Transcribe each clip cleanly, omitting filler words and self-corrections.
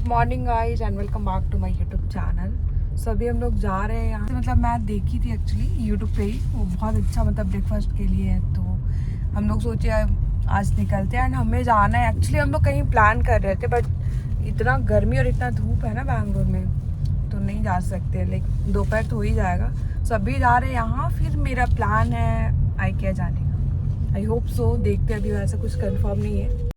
Morning guys and welcome back to my YouTube channel. So अभी हम लोग जा रहे हैं यहाँ से, मतलब मैं देखी थी एक्चुअली यूट्यूब पे ही, वो बहुत अच्छा मतलब ब्रेकफास्ट के लिए है। तो हम लोग सोचे आज निकलते हैं एंड हमें जाना है। एक्चुअली हम लोग कहीं प्लान कर रहे थे बट इतना गर्मी और इतना धूप है ना बैंगलोर में, तो नहीं जा सकते। लाइक दोपहर तो हो ही जाएगा। सो अभी जा रहे हैं यहाँ, फिर मेरा प्लान है IKEA जाने का। आई होप सो, देखते हैं, अभी वैसा कुछ कंफर्म नहीं है।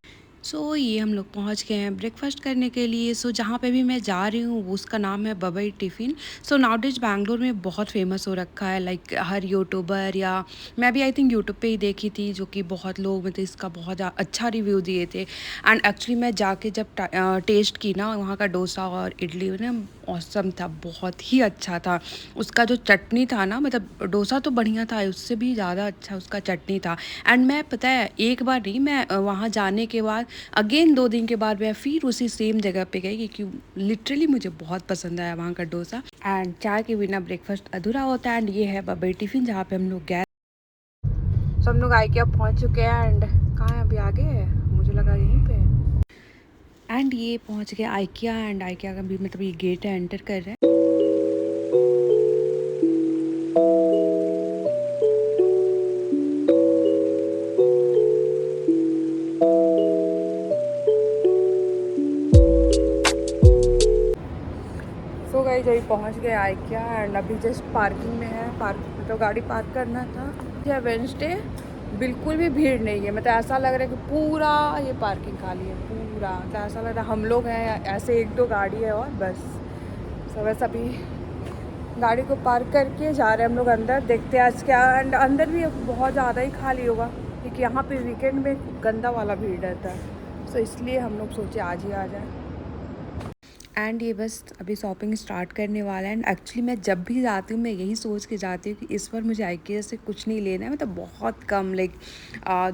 ये हम लोग पहुंच गए हैं ब्रेकफास्ट करने के लिए। जहाँ पे भी मैं जा रही हूँ उसका नाम है बबई टिफ़िन। नाउडेज बैंगलोर में बहुत फेमस हो रखा है। लाइक हर यूट्यूबर, या मैं भी आई थिंक यूट्यूब पे ही देखी थी, जो कि बहुत लोग मतलब इसका बहुत अच्छा रिव्यू दिए थे। एंड एक्चुअली मैं जाके जब टेस्ट की ना वहाँ का डोसा और इडली ना, औसम था, बहुत ही अच्छा था। उसका जो चटनी था ना, मतलब डोसा तो बढ़िया था, उससे भी ज़्यादा अच्छा उसका चटनी था। एंड मैं पता है एक बार नहीं, मैं वहाँ जाने के बाद अगेन 2 दिन के बाद मैं फिर उसी सेम जगह पे गई, क्योंकि लिटरली मुझे बहुत पसंद आया वहाँ का डोसा। एंड चाय के बिना ब्रेकफास्ट अधूरा होता है। एंड ये है बबई टिफ़िन जहाँ पे हम लोग गए। सब लोग IKEA पहुंच चुके हैं एंड कहाँ है अभी आगे है, मुझे लगा यहीं पे है। एंड ये पहुँच गए IKEA। एंड IKEA का भी मतलब ये गेट है, एंटर कर रहे हैं। सो गाइस अभी पहुंच गए IKEA एंड अभी जस्ट पार्किंग में है। मतलब गाड़ी पार्क करना था। यह वेडनेसडे बिल्कुल भी भीड़ नहीं है। मतलब ऐसा लग रहा है कि पूरा ये पार्किंग खाली है पूरा। मतलब ऐसा लग रहा है हम लोग हैं, ऐसे 1-2 गाड़ी है और बस। सो बस अभी गाड़ी को पार्क करके जा रहे हैं हम लोग अंदर। देखते हैं आज क्या। एंड अंदर भी बहुत ज़्यादा ही खाली होगा, क्योंकि यहाँ पे वीकेंड में गंदा वाला भीड़ रहता है। सो इसलिए हम लोग सोचे आज ही आ जाए। एंड ये बस अभी शॉपिंग स्टार्ट करने वाला है। एंड एक्चुअली मैं जब भी जाती हूँ मैं यही सोच के जाती हूँ कि इस बार मुझे IKEA से कुछ नहीं लेना है। मतलब बहुत कम, लाइक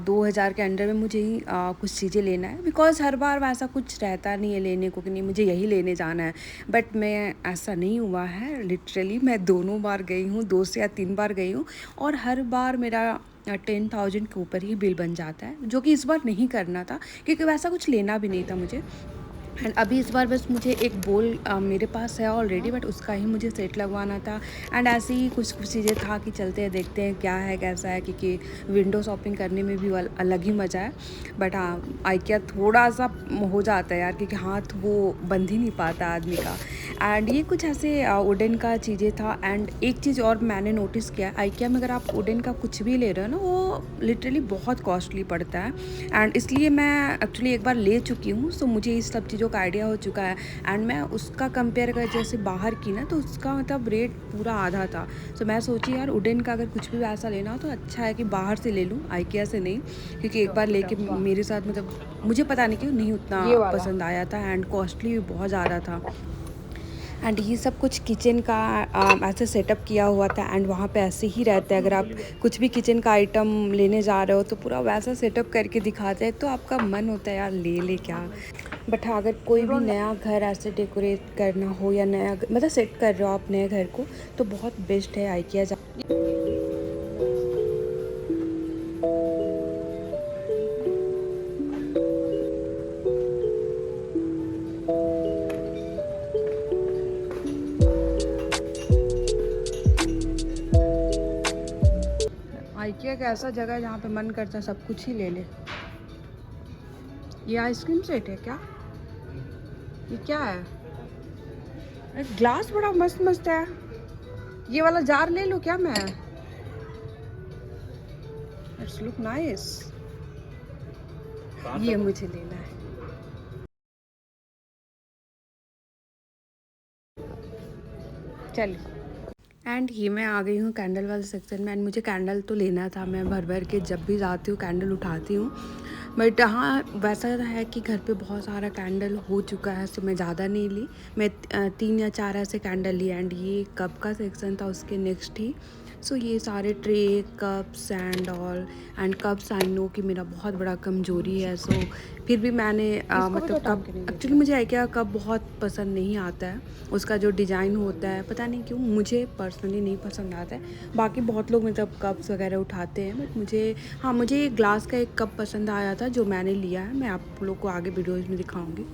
2000 के अंडर में मुझे ही कुछ चीज़ें लेना है। बिकॉज़ हर बार वैसा कुछ रहता नहीं है लेने को कि नहीं मुझे यही लेने जाना है। बट मैं ऐसा नहीं हुआ है। लिटरली मैं दोनों बार गई हूँ, 2 से या 3 बार गई हूँ, और हर बार मेरा 10,000 के ऊपर ही बिल बन जाता है, जो कि इस बार नहीं करना था, क्योंकि वैसा कुछ लेना भी नहीं था मुझे। एंड अभी इस बार बस मुझे एक बोल मेरे पास है ऑलरेडी, बट उसका ही मुझे सेट लगवाना था। एंड ऐसे ही कुछ चीज़ें था कि चलते हैं देखते हैं क्या है कैसा है, क्योंकि विंडो शॉपिंग करने में भी अलग ही मज़ा है। बट हाँ, IKEA थोड़ा सा हो जाता है यार, क्योंकि हाथ वो बंध ही नहीं पाता आदमी का। एंड ये कुछ ऐसे वुडन का चीज़ें था। एंड एक चीज़ और मैंने नोटिस किया, IKEA में अगर आप वुडन का कुछ भी ले रहे हो ना, वो लिटरली बहुत कॉस्टली पड़ता है। एंड इसलिए मैं एक्चुअली एक बार ले चुकी हूँ, सो मुझे इस सब चीज़ों का आइडिया हो चुका है। एंड मैं उसका कंपेयर कर जैसे बाहर की ना, तो उसका मतलब रेट पूरा आधा था। सो मैं सोची यार वुडन का अगर कुछ भी वैसा लेना हो तो अच्छा है कि बाहर से ले लूँ, IKEA से नहीं, क्योंकि एक बार लेके मेरे साथ मतलब मुझे पता नहीं क्यों नहीं उतना ये वाला पसंद आया था। एंड कॉस्टली भी बहुत ज़्यादा था। एंड ये सब कुछ किचन का ऐसे सेटअप किया हुआ था। एंड वहाँ पे ऐसे ही रहता है, अगर आप कुछ भी किचन का आइटम लेने जा रहे हो तो पूरा वैसा सेटअप करके दिखाते हैं, तो आपका मन होता है यार ले ले क्या। बट हाँ, अगर कोई भी नया घर ऐसे डेकोरेट करना हो या नया मतलब सेट कर रहे हो आप नए घर को, तो बहुत बेस्ट है IKEA जा। IKEA का ऐसा जगह है जहाँ पे मन करता है सब कुछ ही ले ले। ये आइसक्रीम सेट है क्या? ये क्या है? एक ग्लास बड़ा मस्त मस्त है। ये वाला जार ले लूँ क्या मैं? It's look nice. ये मुझे लेना है। चल। एंड ये मैं आ गई हूँ कैंडल वाले सेक्शन में। एंड मुझे कैंडल तो लेना था, मैं भर भर के जब भी जाती हूँ कैंडल उठाती हूँ। बट हाँ, वैसा है कि घर पे बहुत सारा कैंडल हो चुका है, सो मैं ज़्यादा नहीं ली। मैं 3 या 4 ऐसे कैंडल ली। एंड ये कप का सेक्शन था उसके नेक्स्ट ही। सो ये सारे tray, cups and all. And cups I know कि मेरा बहुत बड़ा कमजोरी है, सो फिर भी मैंने मतलब कप, एक्चुअली मुझे IKEA कप बहुत पसंद नहीं आता है। उसका जो डिज़ाइन होता है पता नहीं क्यों मुझे पर्सनली नहीं पसंद आता है। बाकी बहुत लोग मतलब कप्स वगैरह उठाते हैं, बट मुझे ग्लास का एक कप पसंद आया था जो मैंने लिया है। मैं आप लोग को आगे वीडियोज़ में दिखाऊंगी।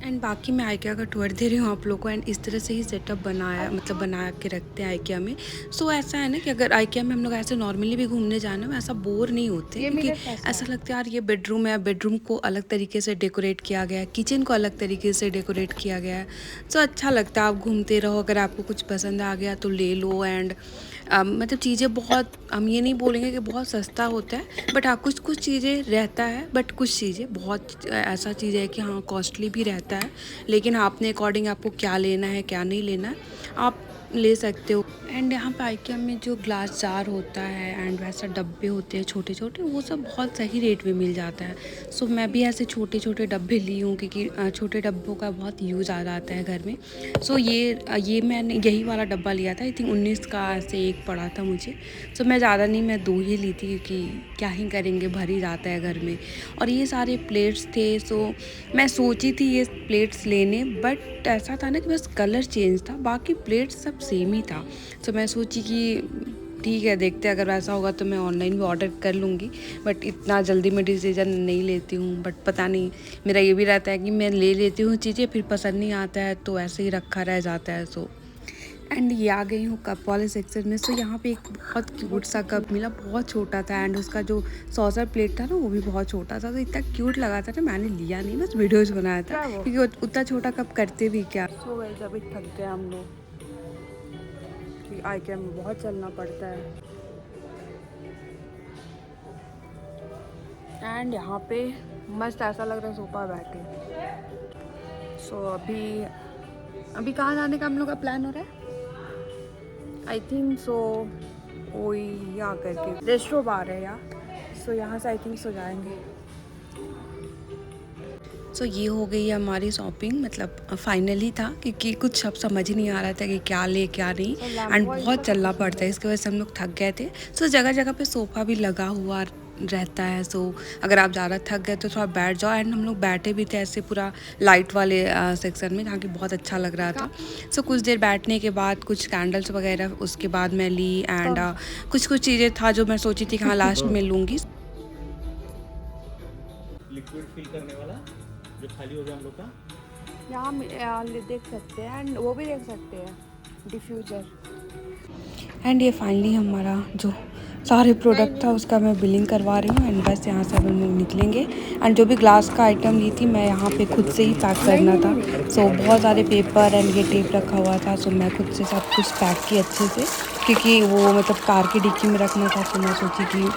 एंड बाकी मैं आइकिया का टूर दे रही हूँ आप लोगों को। एंड इस तरह से ही सेटअप बनाया, मतलब बना के रखते हैं आइकिया में। सो ऐसा है ना कि अगर आइकिया में हम लोग ऐसे नॉर्मली भी घूमने जाना है, ऐसा बोर नहीं होते, क्योंकि ऐसा लगता है यार ये बेडरूम है, बेडरूम को अलग तरीके से डेकोरेट किया गया है, किचन को अलग तरीके से डेकोरेट किया गया है। सो अच्छा लगता है, आप घूमते रहो, अगर आपको कुछ पसंद आ गया तो ले लो। एंड मतलब चीज़ें बहुत, हम ये नहीं बोलेंगे कि बहुत सस्ता होता है, बट हाँ कुछ कुछ चीज़ें रहता है, बट कुछ चीज़ें बहुत ऐसा चीज़ है कि हाँ कॉस्टली भी रहता है। लेकिन हाँ अपने अकॉर्डिंग आपको क्या लेना है क्या नहीं लेना है आप ले सकते हो। एंड यहाँ पे आइकिया में जो ग्लास जार होता है एंड वैसा डब्बे होते हैं छोटे छोटे, वो सब बहुत सही रेट में मिल जाता है। सो मैं भी ऐसे छोटे छोटे डब्बे ली हूँ, क्योंकि छोटे डब्बों का बहुत यूज़ आ जाता है घर में। सो ये मैंने यही वाला डब्बा लिया था, आई थिंक 19 का ऐसे एक पड़ा था मुझे। सो मैं ज़्यादा नहीं, मैं 2 ही ली थी, क्योंकि क्या ही करेंगे, भर ही जाता है घर में। और ये सारे प्लेट्स थे। सो मैं सोची थी ये प्लेट्स लेने, बट ऐसा था ना कि बस कलर चेंज था, बाकी प्लेट्स सब सेम ही था। तो मैं सोची कि ठीक है देखते हैं, अगर वैसा होगा तो मैं ऑनलाइन भी ऑर्डर कर लूँगी। बट इतना जल्दी मैं डिसीज़न नहीं लेती हूँ। बट पता नहीं, मेरा ये भी रहता है कि मैं ले लेती हूँ चीज़ें, फिर पसंद नहीं आता है तो ऐसे ही रखा रह जाता है। सो एंड ये आ गई हूँ कप वाले सेक्शन में। सो यहाँ पे एक बहुत क्यूट सा कप मिला, बहुत छोटा था। एंड उसका जो सॉसर प्लेट था ना, वो भी बहुत छोटा था। तो इतना क्यूट लगा था ना, मैंने लिया नहीं, बस वीडियोज़ बनाया था, क्योंकि उतना छोटा कप करते भी क्या। सो गए अभी थक गए हम लोग, कि आइकिया में बहुत चलना पड़ता है। एंड यहाँ पे मस्त ऐसा लग रहा है सोफा बैठे। सो अभी कहाँ जाने का हम लोग का प्लान हो रहा है? आई थिंक सो कोई यहाँ करके रेस्टो बार है यहाँ। सो यहाँ से आई थिंक सो जाएंगे। सो ये हो गई है हमारी शॉपिंग, मतलब फाइनली था, क्योंकि कुछ अब समझ ही नहीं आ रहा था कि क्या ले क्या नहीं। एंड बहुत चलना पड़ता है, इसकी वजह से हम लोग थक गए थे। सो जगह जगह पे सोफ़ा भी लगा हुआ रहता है। सो अगर आप ज़्यादा थक गए तो थोड़ा बैठ जाओ। एंड हम लोग बैठे भी थे ऐसे पूरा लाइट वाले सेक्शन में, जहाँ की बहुत अच्छा लग रहा था। सो कुछ देर बैठने के बाद कुछ कैंडल्स वगैरह उसके बाद मैं ली। एंड कुछ कुछ चीज़ें था जो मैं सोची थी कि हाँ लास्ट में लूँगी। लिक्विड फिल करने वाला जो खाली हो गया हम लोग का, यहाँ देख सकते हैं। एंड वो भी देख सकते हैं डिफ्यूज़र। एंड ये फाइनली हमारा जो सारे प्रोडक्ट था उसका मैं बिलिंग करवा रही हूँ। एंड बस यहाँ से अब हम लोग निकलेंगे। एंड जो भी ग्लास का आइटम ली थी मैं यहाँ पे खुद से ही पैक करना था। सो बहुत सारे पेपर एंड ये टेप रखा हुआ था। सो मैं खुद से सब कुछ पैक की अच्छे से, क्योंकि वो मतलब कार की डिक्की में रखना था। तो मैं सोची कि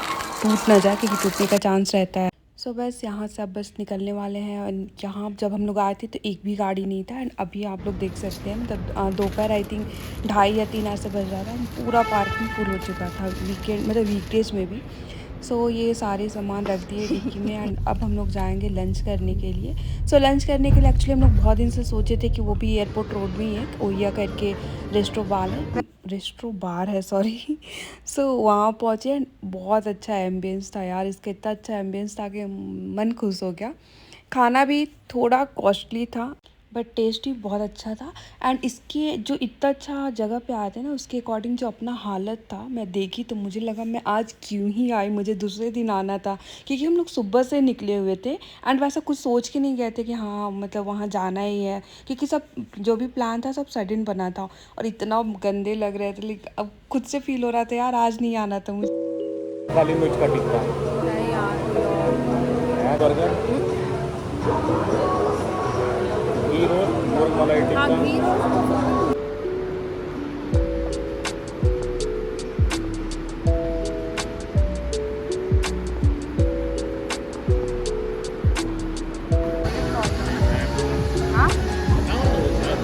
टूट ना जाए, क्योंकि टूटने का चांस रहता है। सो बस यहाँ से अब बस निकलने वाले हैं। और यहाँ जब हम लोग आए थे तो एक भी गाड़ी नहीं था। एंड अभी आप लोग देख सकते हैं, मतलब दोपहर आई थिंक 2:30 या 3 ऐसे बज रहा था। पूरा पार्किंग फुल हो चुका था, वीकेंड मतलब वीकडेज में भी। सो ये सारे सामान रख दिए डिक्की में। एंड अब हम लोग जाएंगे लंच करने के लिए। सो लंच करने के लिए एक्चुअली हम लोग बहुत दिन से सोचे थे कि वो भी एयरपोर्ट रोड में ही है, ओहिया करके रेस्टो बार है सॉरी। सो वहाँ पहुँचे एंड बहुत अच्छा एम्बियंस था यार, इसका इतना अच्छा एम्बियंस था कि मन खुश हो गया। खाना भी थोड़ा कॉस्टली था, बट टेस्ट भी बहुत अच्छा था। एंड इसके जो इतना अच्छा जगह पे आए थे ना, उसके अकॉर्डिंग जो अपना हालत था मैं देखी तो मुझे लगा मैं आज क्यों ही आई, मुझे दूसरे दिन आना था। क्योंकि हम लोग सुबह से निकले हुए थे एंड वैसा कुछ सोच के नहीं गए थे कि हाँ मतलब वहाँ जाना ही है, क्योंकि सब जो भी प्लान था सब सडन बना था। और इतना गंदे लग रहे थे, लेकिन अब खुद से फील हो रहा था यार आज नहीं आना था मुझे। काली मिर्च का टिक्का, नहीं यार, बर्गर, घी रोल, मुर्ग मलाई हाँ टिक्का। घी रोस्ट।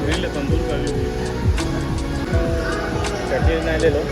ग्रिल तंदूर का भी चटनी नहीं ले लो।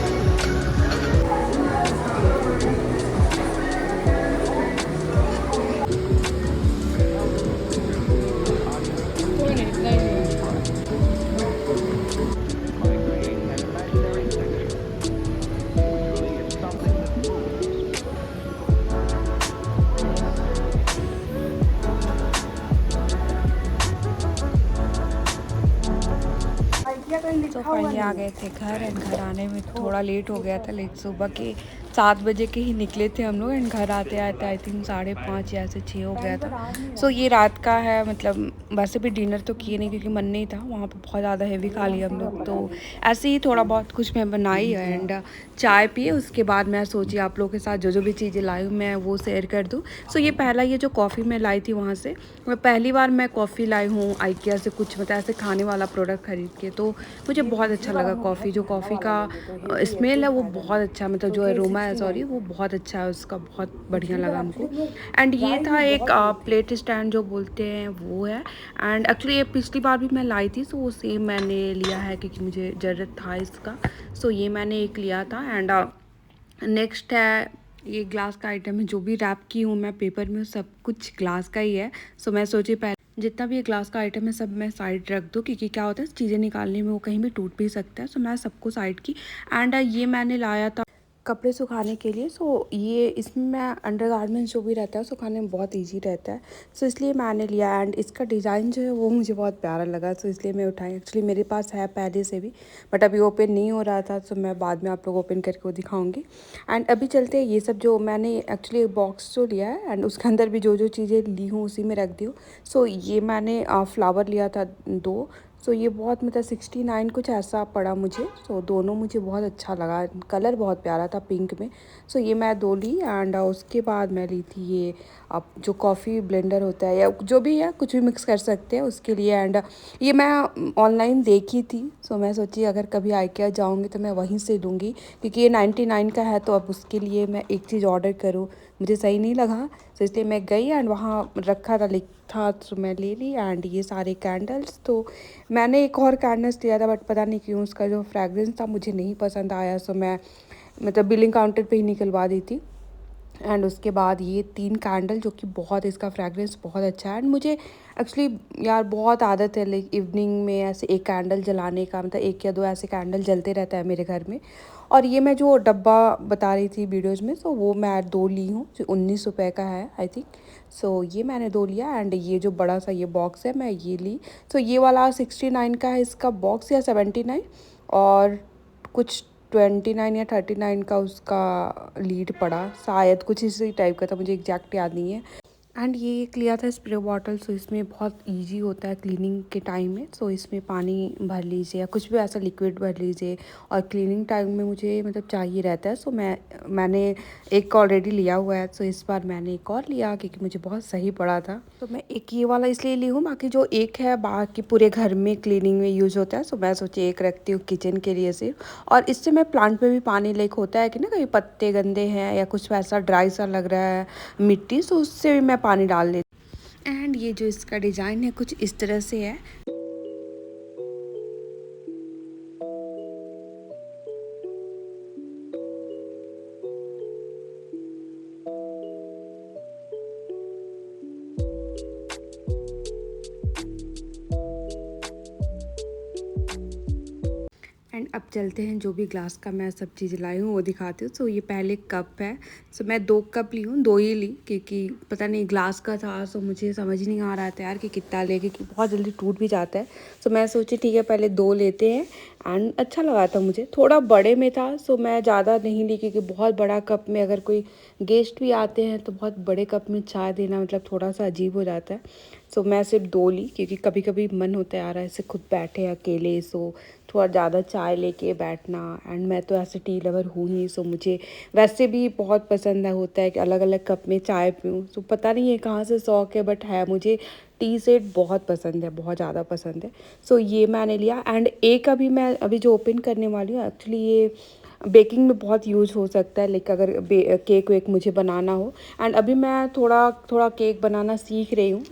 तो फाइनली आ गए थे घर। एंड घर आने में थोड़ा लेट हो गया था, लेकिन सुबह के 7 बजे के ही निकले थे हम लोग एंड घर आते आते आई थिंक 5:30 या से 6 हो गया था। सो ये रात का है, मतलब वैसे भी डिनर तो किए नहीं क्योंकि मन नहीं था, वहाँ पे बहुत ज़्यादा हेवी खा लिया हम लोग। तो ऐसे ही थोड़ा बहुत कुछ मैं बनाई एंड चाय पिए। उसके बाद मैं सोची आप लोगों के साथ जो जो भी चीज़ें लाई हूँ मैं वो शेयर कर दूँ। सो ये पहला ये जो कॉफ़ी मैं लाई थी वहाँ से, मैं पहली बार मैं कॉफ़ी लाई हूँ आइकिया से, कुछ मतलब ऐसे खाने वाला प्रोडक्ट खरीद के। तो मुझे बहुत अच्छा लगा कॉफ़ी, जो कॉफ़ी का स्मेल है वो बहुत अच्छा, मतलब जो अरोमा है सॉरी वो बहुत अच्छा है उसका, बहुत बढ़िया लगा हमको। एंड ये था एक प्लेट स्टैंड जो बोलते हैं वो है। एंड एक्चुअली ये पिछली बार भी मैं लाई थी, सो वो सेम मैंने लिया है क्योंकि मुझे ज़रूरत था इसका। सो ये मैंने एक लिया था। एंड नेक्स्ट है ये ग्लास का आइटम है, जो भी रैप की हूँ मैं पेपर में सब कुछ ग्लास का ही है। सो मैं सोची पहले जितना भी ये ग्लास का आइटम है सब मैं साइड रख दूँ, क्योंकि क्या होता है चीज़ें निकालने में वो कहीं भी टूट भी सकता है। सो मैं सबको साइड की। एंड ये मैंने लाया था कपड़े सुखाने के लिए। सो ये इसमें मैं अंडरगारमेंट्स जो भी रहता है सुखाने में बहुत इजी रहता है, सो इसलिए मैंने लिया। एंड इसका डिज़ाइन जो है वो मुझे बहुत प्यारा लगा, सो इसलिए मैं उठाई। एक्चुअली मेरे पास है पहले से भी, बट अभी ओपन नहीं हो रहा था, सो मैं बाद में आप लोग ओपन करके वो दिखाऊंगी। एंड अभी चलते हैं, ये सब जो मैंने एक्चुअली बॉक्स जो लिया है एंड उसके अंदर भी जो जो चीज़ें ली हूँ उसी में रख दी हूँ। सो ये मैंने फ्लावर लिया था 2। सो ये बहुत मतलब 69 कुछ ऐसा पड़ा मुझे। सो दोनों मुझे बहुत अच्छा लगा, कलर बहुत प्यारा था पिंक में। सो ये मैं 2 ली। एंड उसके बाद मैं ली थी ये अब जो कॉफ़ी ब्लेंडर होता है या जो भी है कुछ भी मिक्स कर सकते हैं उसके लिए। एंड ये मैं ऑनलाइन देखी थी, सो मैं सोची अगर कभी आइकिया जाऊँगी तो मैं वहीं से लूँगी, क्योंकि ये 99 का है तो अब उसके लिए मैं एक चीज़ ऑर्डर करूँ मुझे सही नहीं लगा। तो इसलिए मैं गई एंड वहाँ रखा था था तो मैं ले ली। एंड ये सारे कैंडल्स, तो मैंने एक और कैंडल्स लिया था बट पता नहीं क्यों उसका जो फ्रैग्रेंस था मुझे नहीं पसंद आया, सो मैं मतलब बिलिंग काउंटर पे ही निकलवा दी थी। एंड उसके बाद ये 3 कैंडल जो कि बहुत इसका फ्रैग्रेंस बहुत अच्छा है। एंड मुझे एक्चुअली यार बहुत आदत है लाइक इवनिंग में ऐसे एक कैंडल जलाने का, मतलब 1 या 2 ऐसे कैंडल जलते रहता है मेरे घर में। और ये मैं जो डब्बा बता रही थी वीडियोज़ में, सो वो मैं 2 ली हूँ जो 19 रुपये का है आई थिंक। सो ये मैंने 2 लिया। एंड ये जो बड़ा सा ये बॉक्स है मैं ये ली। सो ये वाला 69 का है इसका बॉक्स या 79, और कुछ 29 या 39 का उसका लीड पड़ा, शायद कुछ इसी टाइप का था, मुझे एग्जैक्ट याद नहीं है। एंड ये एक लिया था स्प्रे बॉटल, सो इसमें बहुत इजी होता है क्लीनिंग के टाइम में। सो इसमें पानी भर लीजिए या कुछ भी ऐसा लिक्विड भर लीजिए, और क्लीनिंग टाइम में मुझे मतलब चाहिए रहता है। सो मैंने एक ऑलरेडी लिया हुआ है, सो इस बार मैंने एक और लिया क्योंकि मुझे बहुत सही पड़ा था। तो मैं एक ये वाला इसलिए ली हूँ, बाकी जो एक है बाकी पूरे घर में क्लीनिंग में यूज़ होता है। सो मैं सोची एक रखती हूँ किचन के लिए सिर्फ, और इससे मैं प्लांट में भी पानी लाइक होता है कि ना कहीं पत्ते गंदे हैं या कुछ वैसा ड्राई सा लग रहा है मिट्टी, सो उससे भी मैं पानी डाल देती। एंड ये जो इसका डिज़ाइन है कुछ इस तरह से है। एंड अब चलते हैं जो भी ग्लास का मैं सब चीज़ लाई हूँ वो दिखाती हूँ। सो ये पहले कप है, सो मैं 2 कप ली हूँ, 2 ही ली क्योंकि पता नहीं ग्लास का था, सो मुझे समझ नहीं आ रहा था यार कि कितना ले, क्योंकि बहुत जल्दी टूट भी जाता है। सो मैं सोची ठीक है पहले 2 लेते हैं। एंड अच्छा लगा था मुझे, थोड़ा बड़े में था, सो मैं ज़्यादा नहीं ली क्योंकि बहुत बड़ा कप में अगर कोई गेस्ट भी आते हैं तो बहुत बड़े कप में चाय देना मतलब थोड़ा सा अजीब हो जाता है। सो मैं सिर्फ 2 ली क्योंकि कभी कभी मन होता है यार ऐसे खुद बैठे अकेले, सो थोड़ा ज़्यादा चाय लेके बैठना। एंड मैं तो ऐसे टी लवर हूँ ही, सो मुझे वैसे भी बहुत पसंद है होता है कि अलग अलग कप में चाय पीऊँ। सो पता नहीं है कहाँ से शौक है बट है, मुझे टी सेट बहुत पसंद है, बहुत ज़्यादा पसंद है। सो ये मैंने लिया। एंड एक अभी जो ओपन करने वाली हूँ एक्चुअली ये बेकिंग में बहुत यूज़ हो सकता है, लाइक अगर केक वेक मुझे बनाना हो। एंड अभी मैं थोड़ा थोड़ा केक बनाना सीख रही हूँ,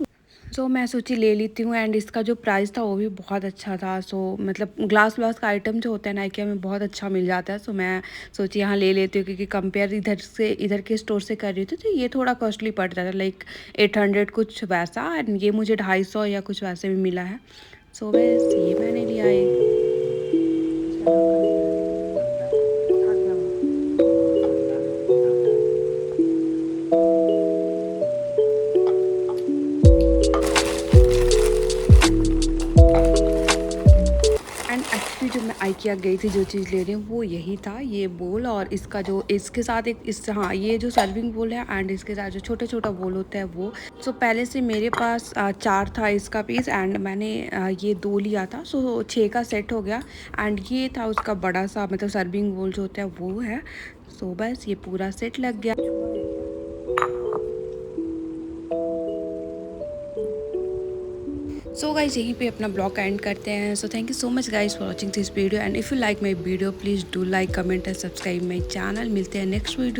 सो मैं सोची ले लेती हूँ। एंड इसका जो प्राइस था वो भी बहुत अच्छा था। सो मतलब ग्लास व्लास का आइटम जो होता है नाइकिया में बहुत अच्छा मिल जाता है। सो मैं सोची यहाँ ले लेती हूँ क्योंकि कंपेयर इधर के स्टोर से कर रही थी तो ये थोड़ा कॉस्टली पड़ रहा था, लाइक 800 कुछ वैसा। एंड ये मुझे 250 या कुछ वैसे में मिला है। सो बस ये मैंने लिया है। एंड भी जो मैं आइकिया गई थी जो चीज़ ले रही हूँ वो यही था, ये बोल और इसका जो इसके साथ एक इस हाँ ये जो सर्विंग बोल है एंड इसके साथ जो छोटा छोटा बोल होता है वो। सो पहले से मेरे पास 4 था इसका पीस एंड मैंने ये 2 लिया था, सो 6 का सेट हो गया। एंड ये था उसका बड़ा सा मतलब सर्विंग बोल जो होता है वो है। सो बस ये पूरा सेट लग गया। सो गाइज यहीं पे अपना ब्लॉग एंड करते हैं। So thank you so much guys for watching this video and if you like my video please do like comment and subscribe my channel. मिलते हैं नेक्स्ट वीडियो।